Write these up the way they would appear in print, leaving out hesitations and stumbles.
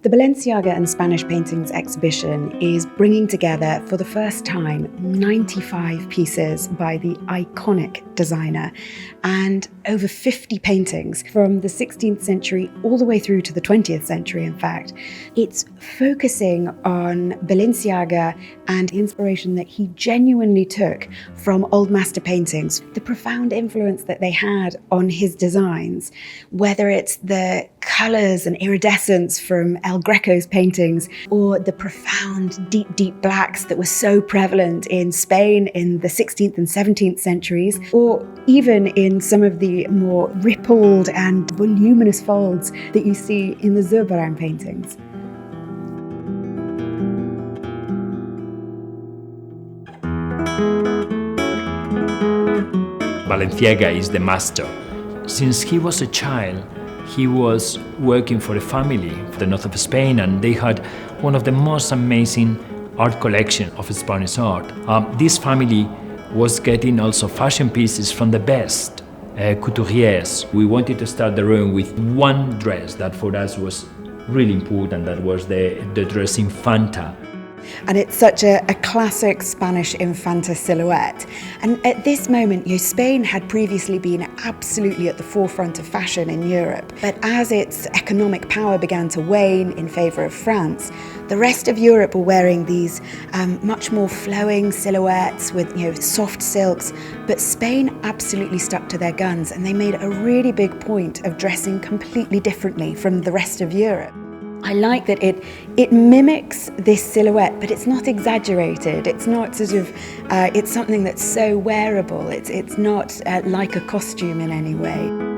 The Balenciaga and Spanish Paintings exhibition is bringing together, for the first time, 95 pieces by the iconic designer and over 50 paintings from the 16th century all the way through to the 20th century, in fact. It's focusing on Balenciaga and inspiration that he genuinely took from old master paintings, the profound influence that they had on his designs, whether it's the colours and iridescence from El Greco's paintings, or the profound deep blacks that were so prevalent in Spain in the 16th and 17th centuries, or even in some of the more rippled and voluminous folds that you see in the Zurbarán paintings. Balenciaga is the master. Since he was a child, he was working for a family in the north of Spain, and they had one of the most amazing art collections of Spanish art. This family was getting also fashion pieces from the best couturiers. We wanted to start the room with one dress that for us was really important, that was the dress Infanta. And it's such a classic Spanish Infanta silhouette. And at this moment, Spain had previously been absolutely at the forefront of fashion in Europe. But as its economic power began to wane in favour of France, the rest of Europe were wearing these much more flowing silhouettes with soft silks. But Spain absolutely stuck to their guns, and they made a really big point of dressing completely differently from the rest of Europe. I like that it mimics this silhouette, but it's not exaggerated. It's not it's something that's so wearable. It's not like a costume in any way.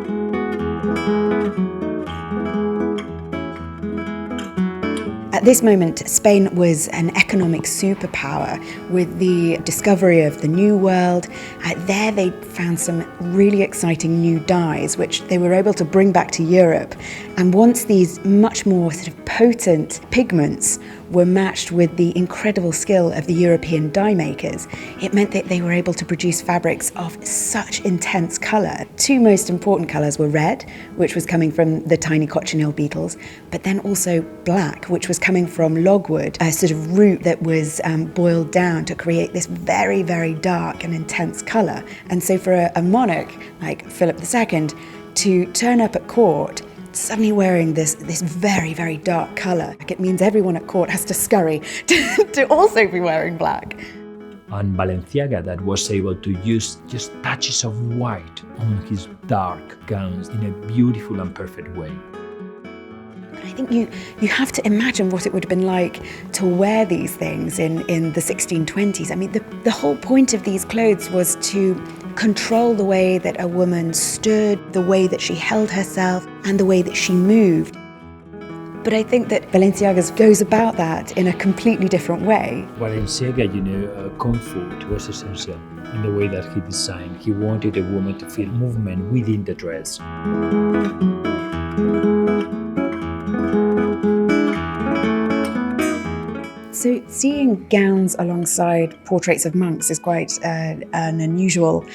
At this moment, Spain was an economic superpower with the discovery of the New World. There they found some really exciting new dyes, which they were able to bring back to Europe. And once these much more sort of potent pigments were matched with the incredible skill of the European dye makers, it meant that they were able to produce fabrics of such intense colour. Two most important colours were red, which was coming from the tiny cochineal beetles, but then also black, which was coming from logwood, a sort of root that was boiled down to create this very, very dark and intense colour. And so for a monarch like Philip II to turn up at court suddenly wearing this very, very dark colour, it means everyone at court has to scurry to also be wearing black. And Balenciaga that was able to use just touches of white on his dark gowns in a beautiful and perfect way. I think you have to imagine what it would have been like to wear these things in the 1620s. I mean, the whole point of these clothes was to control the way that a woman stood, the way that she held herself, and the way that she moved. But I think that Balenciaga goes about that in a completely different way. Balenciaga, comfort was essential in the way that he designed. He wanted a woman to feel movement within the dress. So seeing gowns alongside portraits of monks is quite an unusual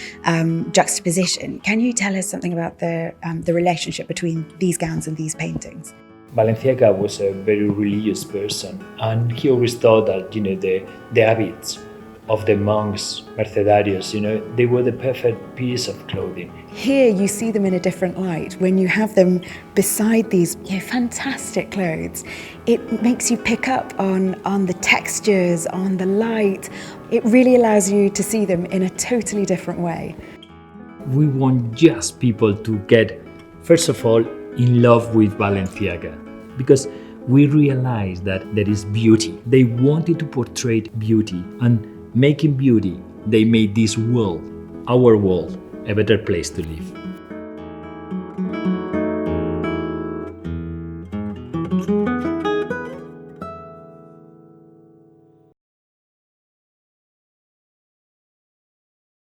juxtaposition. Can you tell us something about the relationship between these gowns and these paintings? Balenciaga was a very religious person, and he always thought that the habits of the monks, mercedarios, they were the perfect piece of clothing. Here you see them in a different light. When you have them beside these fantastic clothes, it makes you pick up on the textures, on the light. It really allows you to see them in a totally different way. We want just people to get, first of all, in love with Balenciaga, because we realize that there is beauty. They wanted to portray beauty, and making beauty, they made this world, our world, a better place to live.